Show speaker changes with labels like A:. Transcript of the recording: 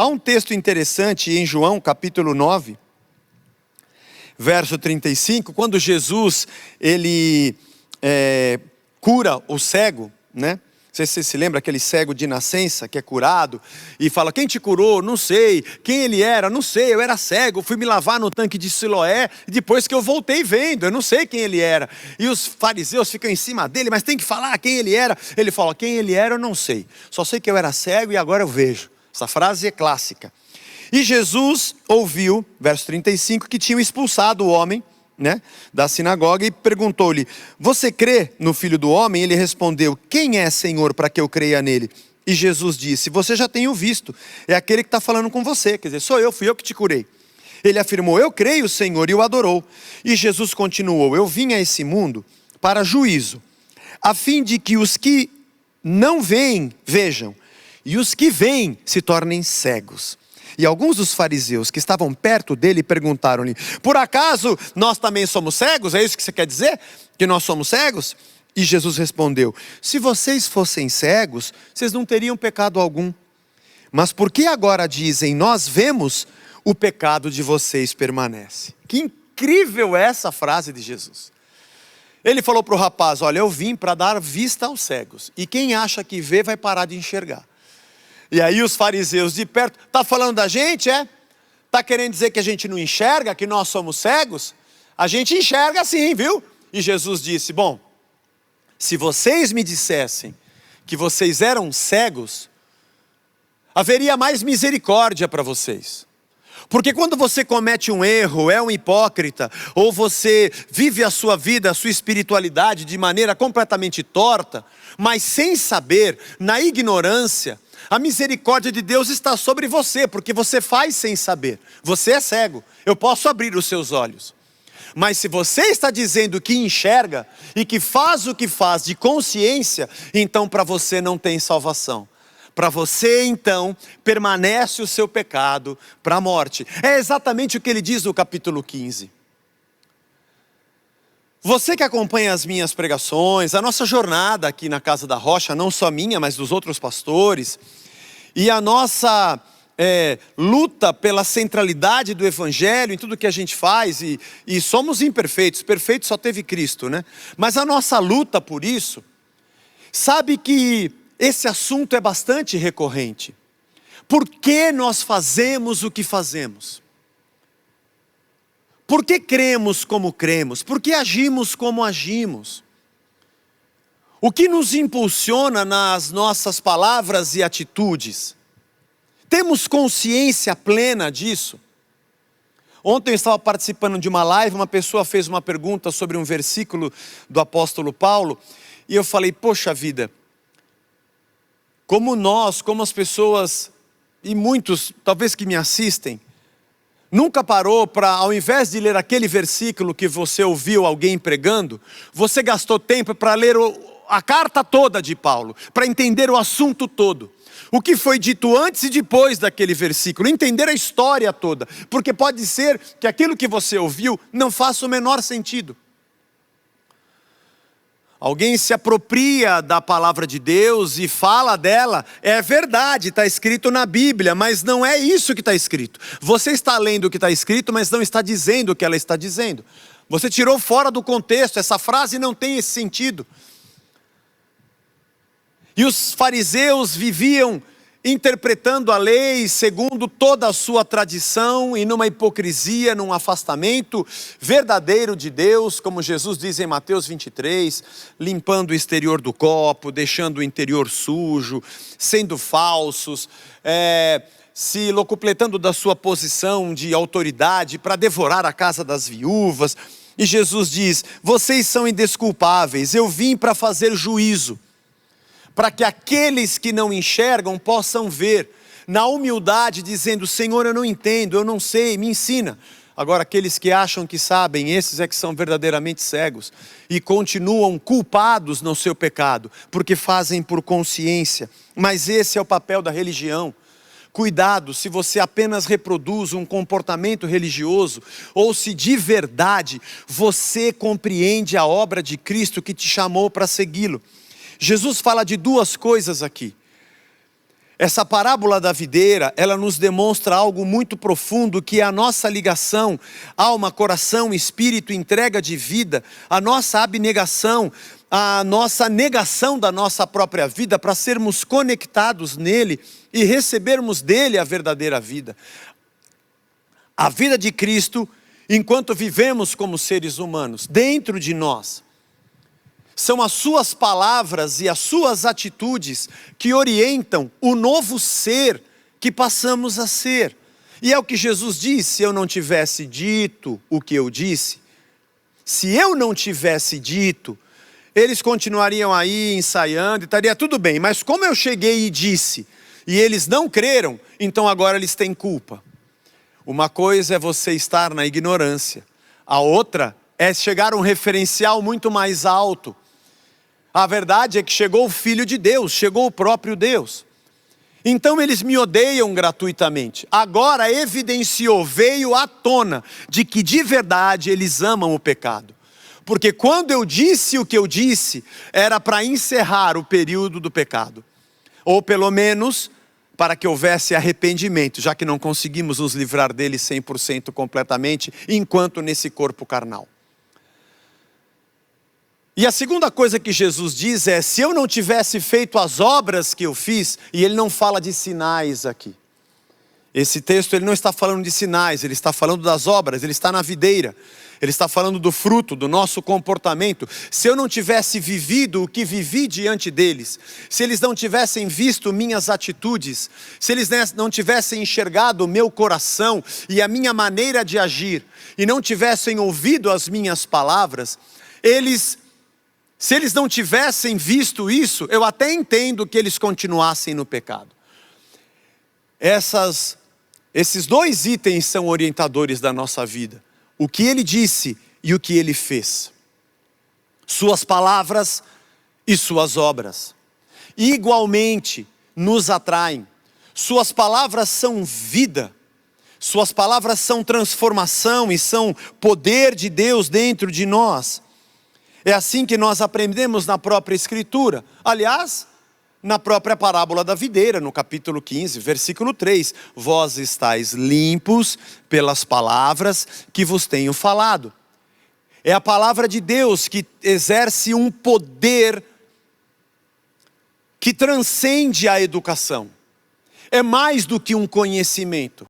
A: um texto interessante em João capítulo 9, verso 35, quando Jesus, ele cura o cego, né? Não sei se você se lembra, aquele cego de nascença que é curado e fala, quem te curou? Não sei. Quem ele era? Não sei, eu era cego, fui me lavar no tanque de Siloé e depois que eu voltei vendo, eu não sei quem ele era. E os fariseus ficam em cima dele, mas tem que falar quem ele era. Ele fala, quem ele era eu não sei, só sei que eu era cego e agora eu vejo. Essa frase é clássica. E Jesus ouviu, verso 35, que tinham expulsado o homem, né, da sinagoga e perguntou-lhe, você crê no Filho do Homem? Ele respondeu, quem é, Senhor, para que eu creia nele? E Jesus disse, você já tem o visto, é aquele que está falando com você, quer dizer, sou eu, fui eu que te curei. Ele afirmou, eu creio, Senhor, e o adorou. E Jesus continuou, eu vim a esse mundo para juízo, a fim de que os que não veem, vejam, e os que veem se tornem cegos. E alguns dos fariseus que estavam perto dele perguntaram-lhe, por acaso nós também somos cegos? É isso que você quer dizer? Que nós somos cegos? E Jesus respondeu, se vocês fossem cegos, vocês não teriam pecado algum. Mas porque agora dizem, nós vemos, o pecado de vocês permanece. Que incrível é essa frase de Jesus. Ele falou para o rapaz, olha, eu vim para dar vista aos cegos. E quem acha que vê vai parar de enxergar. E aí os fariseus de perto, está falando da gente, é? Está querendo dizer que a gente não enxerga, que nós somos cegos? A gente enxerga sim, viu? E Jesus disse, bom, se vocês me dissessem que vocês eram cegos, haveria mais misericórdia para vocês. Porque quando você comete um erro, é um hipócrita, ou você vive a sua vida, a sua espiritualidade de maneira completamente torta, mas sem saber, na ignorância, a misericórdia de Deus está sobre você, porque você faz sem saber. Você é cego, eu posso abrir os seus olhos. Mas se você está dizendo que enxerga e que faz o que faz de consciência, então para você não tem salvação. Para você então permanece o seu pecado para a morte. É exatamente o que ele diz no capítulo 15. Você que acompanha as minhas pregações, a nossa jornada aqui na Casa da Rocha, não só minha, mas dos outros pastores, e a nossa luta pela centralidade do Evangelho em tudo que a gente faz, e somos imperfeitos, perfeito só teve Cristo, né? Mas a nossa luta por isso, sabe que esse assunto é bastante recorrente. Por que nós fazemos o que fazemos? Por que cremos como cremos? Por que agimos como agimos? O que nos impulsiona nas nossas palavras e atitudes? Temos consciência plena disso? Ontem eu estava participando de uma live, uma pessoa fez uma pergunta sobre um versículo do apóstolo Paulo, e eu falei, poxa vida, como as pessoas, e muitos talvez que me assistem, nunca parou para, ao invés de ler aquele versículo que você ouviu alguém pregando, você gastou tempo para ler a carta toda de Paulo, para entender o assunto todo. O que foi dito antes e depois daquele versículo, entender a história toda, porque pode ser que aquilo que você ouviu não faça o menor sentido. Alguém se apropria da palavra de Deus e fala dela, é verdade, está escrito na Bíblia, mas não é isso que está escrito. Você está lendo o que está escrito, mas não está dizendo o que ela está dizendo. Você tirou fora do contexto, essa frase não tem esse sentido. E os fariseus viviam interpretando a lei segundo toda a sua tradição e numa hipocrisia, num afastamento verdadeiro de Deus, como Jesus diz em Mateus 23, limpando o exterior do copo, deixando o interior sujo, sendo falsos, se locupletando da sua posição de autoridade para devorar a casa das viúvas. E Jesus diz, vocês são indesculpáveis, eu vim para fazer juízo, para que aqueles que não enxergam possam ver, na humildade dizendo, Senhor, eu não entendo, eu não sei, me ensina. Agora aqueles que acham que sabem, esses é que são verdadeiramente cegos, e continuam culpados no seu pecado, porque fazem por consciência, mas esse é o papel da religião. Cuidado se você apenas reproduz um comportamento religioso, ou se de verdade você compreende a obra de Cristo que te chamou para segui-lo. Jesus fala de duas coisas aqui. Essa parábola da videira, ela nos demonstra algo muito profundo, que é a nossa ligação, alma, coração, espírito, entrega de vida, a nossa abnegação, a nossa negação da nossa própria vida para sermos conectados nele e recebermos dele a verdadeira vida. A vida de Cristo, enquanto vivemos como seres humanos, dentro de nós. São as suas palavras e as suas atitudes que orientam o novo ser que passamos a ser. E é o que Jesus disse: se eu não tivesse dito o que eu disse, se eu não tivesse dito, eles continuariam aí ensaiando e estaria tudo bem. Mas como eu cheguei e disse, e eles não creram, então agora eles têm culpa. Uma coisa é você estar na ignorância, a outra é chegar a um referencial muito mais alto. A verdade é que chegou o Filho de Deus, chegou o próprio Deus. Então eles me odeiam gratuitamente. Agora evidenciou, veio à tona de que de verdade eles amam o pecado. Porque quando eu disse o que eu disse, era para encerrar o período do pecado. Ou pelo menos para que houvesse arrependimento, já que não conseguimos nos livrar dele 100% completamente, enquanto nesse corpo carnal. E a segunda coisa que Jesus diz é: se eu não tivesse feito as obras que eu fiz, e ele não fala de sinais aqui. Esse texto ele não está falando de sinais, ele está falando das obras, ele está na videira. Ele está falando do fruto, do nosso comportamento. Se eu não tivesse vivido o que vivi diante deles, se eles não tivessem visto minhas atitudes, se eles não tivessem enxergado o meu coração e a minha maneira de agir, e não tivessem ouvido as minhas palavras, se eles não tivessem visto isso, eu até entendo que eles continuassem no pecado. Esses dois itens são orientadores da nossa vida. O que ele disse e o que ele fez. Suas palavras e suas obras. Igualmente nos atraem. Suas palavras são vida. Suas palavras são transformação e são poder de Deus dentro de nós. É assim que nós aprendemos na própria Escritura. Aliás, na própria parábola da videira, no capítulo 15, versículo 3. Vós estáis limpos pelas palavras que vos tenho falado. É a palavra de Deus que exerce um poder que transcende a educação. É mais do que um conhecimento.